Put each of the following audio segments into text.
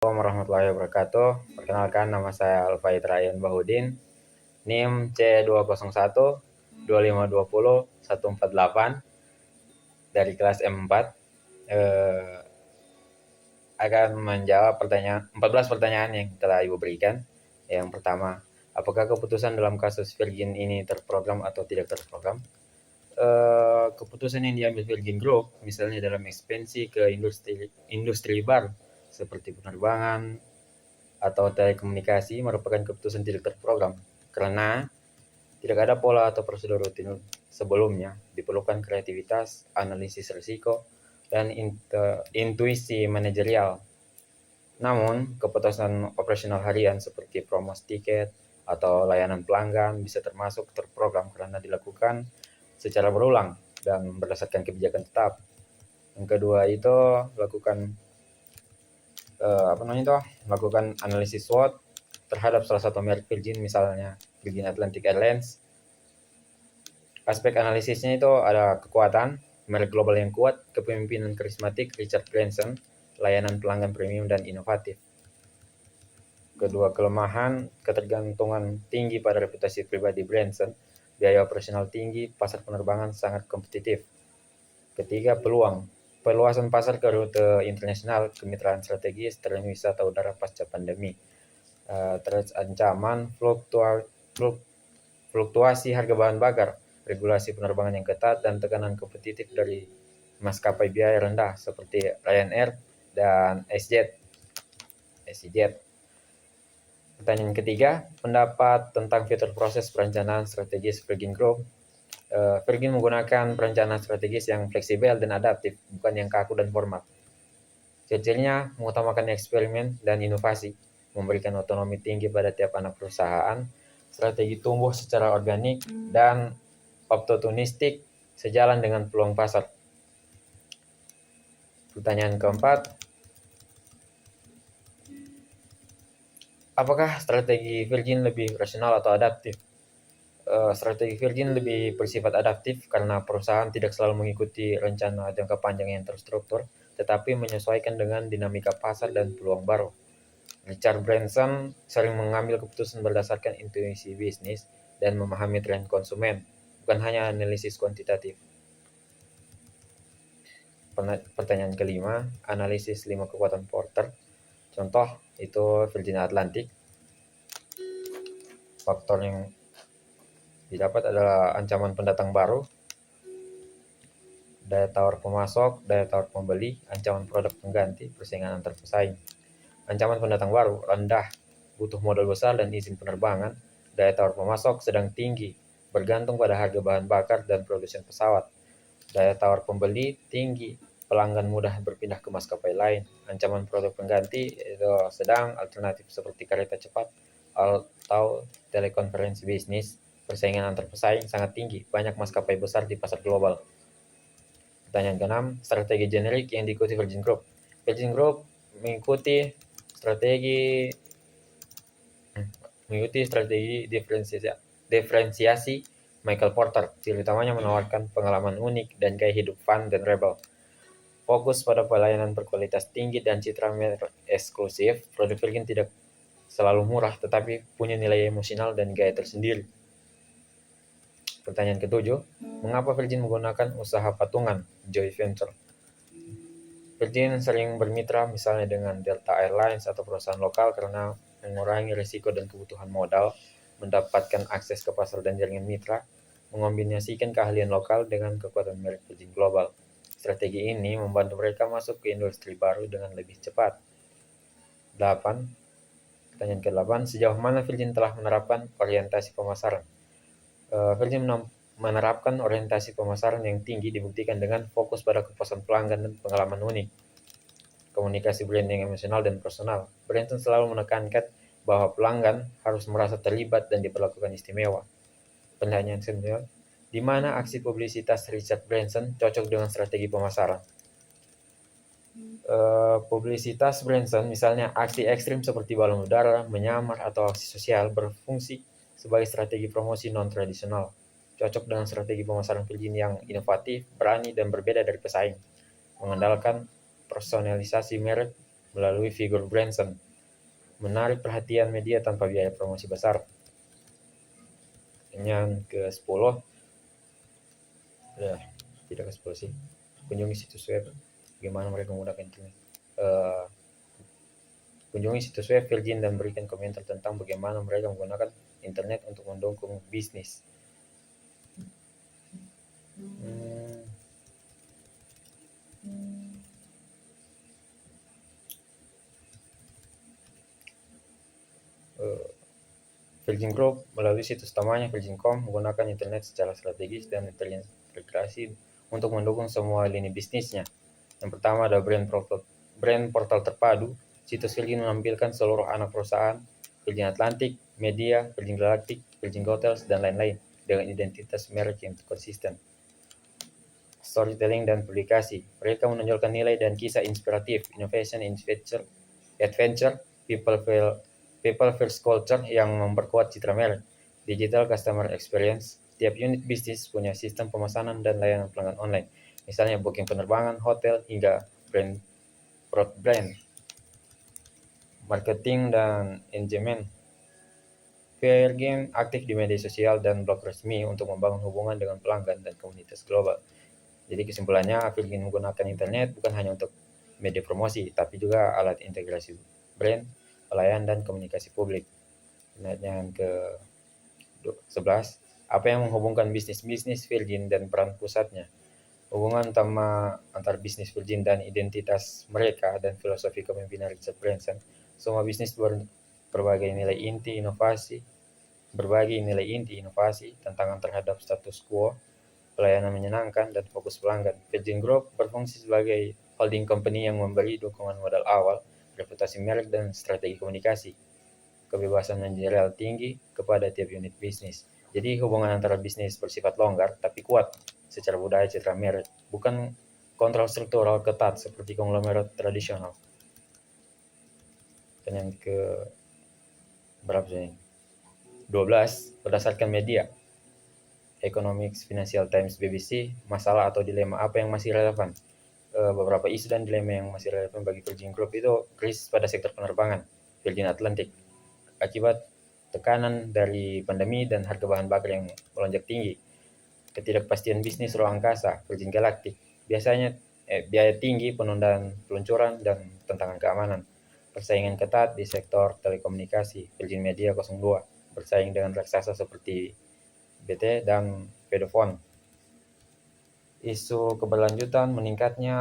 Assalamualaikum warahmatullahi wabarakatuh. Perkenalkan, nama saya Alfaid Ryan Bahudin, NIM C201 2520 148 dari kelas M4. Akan menjawab 14 pertanyaan yang telah Ibu berikan. Yang pertama, apakah keputusan dalam kasus Virgin ini terprogram atau tidak terprogram? Keputusan yang diambil Virgin Group, misalnya dalam ekspansi ke industri baru seperti penerbangan atau telekomunikasi, merupakan keputusan tidak terprogram karena tidak ada pola atau prosedur rutin sebelumnya. Diperlukan kreativitas, analisis risiko, dan intuisi manajerial. Namun, keputusan operasional harian seperti promosi tiket atau layanan pelanggan bisa termasuk terprogram karena dilakukan secara berulang dan berdasarkan kebijakan tetap. Yang kedua itu lakukan analisis SWOT terhadap salah satu merek Virgin, misalnya Virgin Atlantic Airlines. Aspek analisisnya itu ada kekuatan, merek global yang kuat, kepemimpinan karismatik Richard Branson, layanan pelanggan premium dan inovatif. Kedua, kelemahan, ketergantungan tinggi pada reputasi pribadi Branson, biaya operasional tinggi, pasar penerbangan sangat kompetitif. Ketiga, peluang, perluasan pasar ke rute internasional, kemitraan strategis, tren wisata udara pasca pandemi. Terus ancaman fluktuasi harga bahan bakar, regulasi penerbangan yang ketat, dan tekanan kompetitif dari maskapai biaya rendah seperti Ryanair dan EasyJet. Pertanyaan ketiga, pendapat tentang fitur proses perencanaan strategis Virgin Group. Virgin menggunakan perencanaan strategis yang fleksibel dan adaptif, bukan yang kaku dan formal. Ciri-cirinya mengutamakan eksperimen dan inovasi, memberikan otonomi tinggi pada tiap anak perusahaan, strategi tumbuh secara organik, dan opportunistik sejalan dengan peluang pasar. Pertanyaan keempat, apakah strategi Virgin lebih rasional atau adaptif? Strategi Virgin lebih bersifat adaptif karena perusahaan tidak selalu mengikuti rencana jangka panjang yang terstruktur, tetapi menyesuaikan dengan dinamika pasar dan peluang baru. Richard Branson sering mengambil keputusan berdasarkan intuisi bisnis dan memahami tren konsumen, bukan hanya analisis kuantitatif. Pertanyaan kelima, analisis 5 kekuatan Porter. Contoh itu Virgin Atlantic. Faktor yang didapat adalah ancaman pendatang baru, daya tawar pemasok, daya tawar pembeli, ancaman produk pengganti, persaingan antar pesaing. Ancaman pendatang baru rendah, butuh modal besar dan izin penerbangan. Daya tawar pemasok sedang tinggi, bergantung pada harga bahan bakar dan produsen pesawat. Daya tawar pembeli tinggi, pelanggan mudah berpindah ke maskapai lain. Ancaman produk pengganti itu sedang, alternatif seperti kereta cepat atau telekonferensi bisnis. Persaingan antar pesaing sangat tinggi, banyak maskapai besar di pasar global. Pertanyaan keenam, strategi generik yang diikuti Virgin Group. Virgin Group mengikuti strategi diferensiasi Michael Porter. Ciri utamanya menawarkan pengalaman unik dan gaya hidup fun dan rebel. Fokus pada pelayanan berkualitas tinggi dan citra merek eksklusif. Produk Virgin tidak selalu murah, tetapi punya nilai emosional dan gaya tersendiri. Pertanyaan ketujuh, mengapa Virgin menggunakan usaha patungan, joint venture? Virgin sering bermitra misalnya dengan Delta Airlines atau perusahaan lokal karena mengurangi risiko dan kebutuhan modal, mendapatkan akses ke pasar dan jaringan mitra, mengombinasikan keahlian lokal dengan kekuatan merek Virgin Global. Strategi ini membantu mereka masuk ke industri baru dengan lebih cepat. 8. Pertanyaan ke-8, sejauh mana Virgin telah menerapkan orientasi pemasaran? Virgin menerapkan orientasi pemasaran yang tinggi dibuktikan dengan fokus pada kepuasan pelanggan dan pengalaman unik. Komunikasi branding emosional dan personal. Branson selalu menekankan bahwa pelanggan harus merasa terlibat dan diperlakukan istimewa. Pertanyaan ke-9, di mana aksi publisitas Richard Branson cocok dengan strategi pemasaran? Publisitas Branson, misalnya aksi ekstrim seperti balon udara, menyamar, atau aksi sosial, berfungsi sebagai strategi promosi non-tradisional. Cocok dengan strategi pemasaran Virgin yang inovatif, berani, dan berbeda dari pesaing. Mengandalkan personalisasi merek melalui figur Branson, menarik perhatian media tanpa biaya promosi besar. Yang ke-10, tidak ke-10 sih, kunjungi situs web bagaimana mereka menggunakan internet. Kunjungi situs web Virgin dan berikan komentar tentang bagaimana mereka menggunakan internet untuk mendukung bisnis. Virgin Group melalui situs utamanya Virgin.com menggunakan internet secara strategis dan terintegrasi untuk mendukung semua lini bisnisnya. Yang pertama ada brand portal terpadu. Situs Virgin menampilkan seluruh anak perusahaan, Virgin Atlantic, Media, Virgin Galactic, Virgin Hotels, dan lain-lain dengan identitas merek yang konsisten. Storytelling dan publikasi. Mereka menonjolkan nilai dan kisah inspiratif, innovation, adventure, people first culture yang memperkuat citra merek. Digital customer experience. Tiap unit bisnis punya sistem pemesanan dan layanan pelanggan online. Misalnya booking penerbangan, hotel, hingga brand. Marketing dan engagement. Virgin aktif di media sosial dan blog resmi untuk membangun hubungan dengan pelanggan dan komunitas global. Jadi kesimpulannya, Virgin menggunakan internet bukan hanya untuk media promosi, tapi juga alat integrasi brand, pelayanan, dan komunikasi publik. Yang ke-11, apa yang menghubungkan bisnis Virgin dan peran pusatnya? Hubungan utama antar bisnis Virgin dan identitas mereka dan filosofi kepemimpinan Richard Branson. Semua bisnis berbagi nilai inti inovasi, tantangan terhadap status quo, pelayanan menyenangkan, dan fokus pelanggan. Virgin Group berfungsi sebagai holding company yang memberi dukungan modal awal, reputasi merek, dan strategi komunikasi. Kebebasan manajerial tinggi kepada tiap unit bisnis. Jadi hubungan antara bisnis bersifat longgar tapi kuat secara budaya citra merek, bukan kontrol struktural ketat seperti konglomerat tradisional. Dan yang ke berapa sih? 12, berdasarkan media. Economics, Financial Times, BBC, masalah atau dilema apa yang masih relevan? Beberapa isu dan dilema yang masih relevan bagi Virgin Group itu krisis pada sektor penerbangan, Virgin Atlantic, akibat tekanan dari pandemi dan harga bahan bakar yang melonjak tinggi. Ketidakpastian bisnis ruang angkasa, Virgin Galactic, biasanya biaya tinggi, penundaan peluncuran, dan tantangan keamanan. Persaingan ketat di sektor telekomunikasi, Virgin Media 02, bersaing dengan raksasa seperti BT dan Vodafone. Isu keberlanjutan, meningkatnya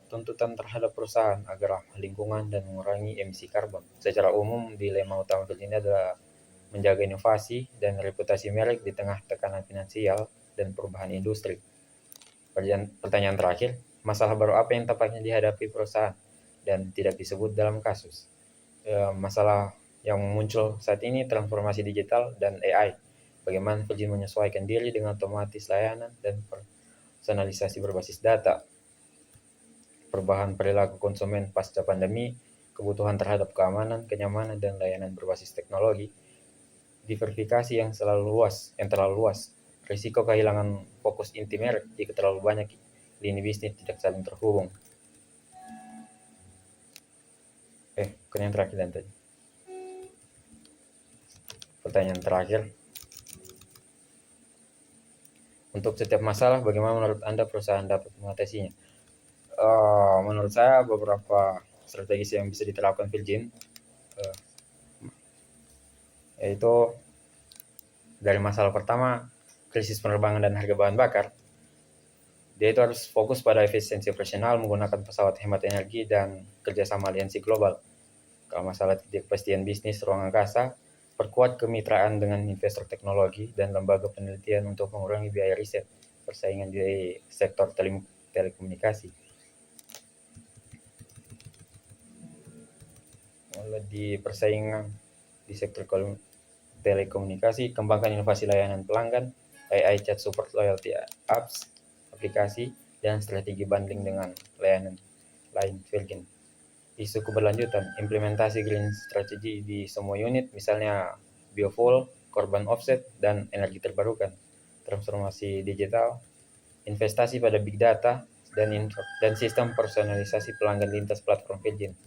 tuntutan terhadap perusahaan agar lingkungan dan mengurangi emisi karbon. Secara umum, dilema utama Virgin adalah menjaga inovasi dan reputasi merek di tengah tekanan finansial dan perubahan industri. Pertanyaan terakhir, masalah baru apa yang tampaknya dihadapi perusahaan dan tidak disebut dalam kasus? Masalah yang muncul saat ini transformasi digital dan AI. Bagaimana Virgin menyesuaikan diri dengan otomatis layanan dan personalisasi berbasis data. Perubahan perilaku konsumen pasca pandemi, kebutuhan terhadap keamanan, kenyamanan, dan layanan berbasis teknologi. Diversifikasi yang terlalu luas. Risiko kehilangan fokus inti merek jika terlalu banyak lini bisnis tidak saling terhubung. Yang terakhir dan tadi. Pertanyaan terakhir. Untuk setiap masalah, bagaimana menurut Anda perusahaan dapat mengatasinya? Menurut saya beberapa strategi yang bisa diterapkan Virgin, yaitu dari masalah pertama, krisis penerbangan dan harga bahan bakar. Dia itu harus fokus pada efisiensi operasional, menggunakan pesawat hemat energi, dan kerjasama aliansi global. Kalau masalah ketidakpastian bisnis ruang angkasa, perkuat kemitraan dengan investor teknologi dan lembaga penelitian untuk mengurangi biaya riset, persaingan di sektor telekomunikasi. Di persaingan di sektor telekomunikasi, kembangkan inovasi layanan pelanggan, AI chat support, loyalty apps, aplikasi, dan strategi bundling dengan layanan lain Virgin. Isu keberlanjutan, implementasi green strategy di semua unit, misalnya biofuel, carbon offset, dan energi terbarukan. Transformasi digital, investasi pada big data, dan sistem personalisasi pelanggan lintas platform Virgin.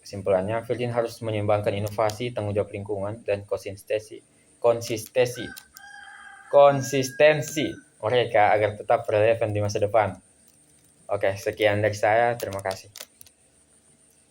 Kesimpulannya, Virgin harus menyeimbangkan inovasi, tanggung jawab lingkungan, dan konsistensi mereka agar tetap relevan di masa depan. Oke, sekian dari saya. Terima kasih.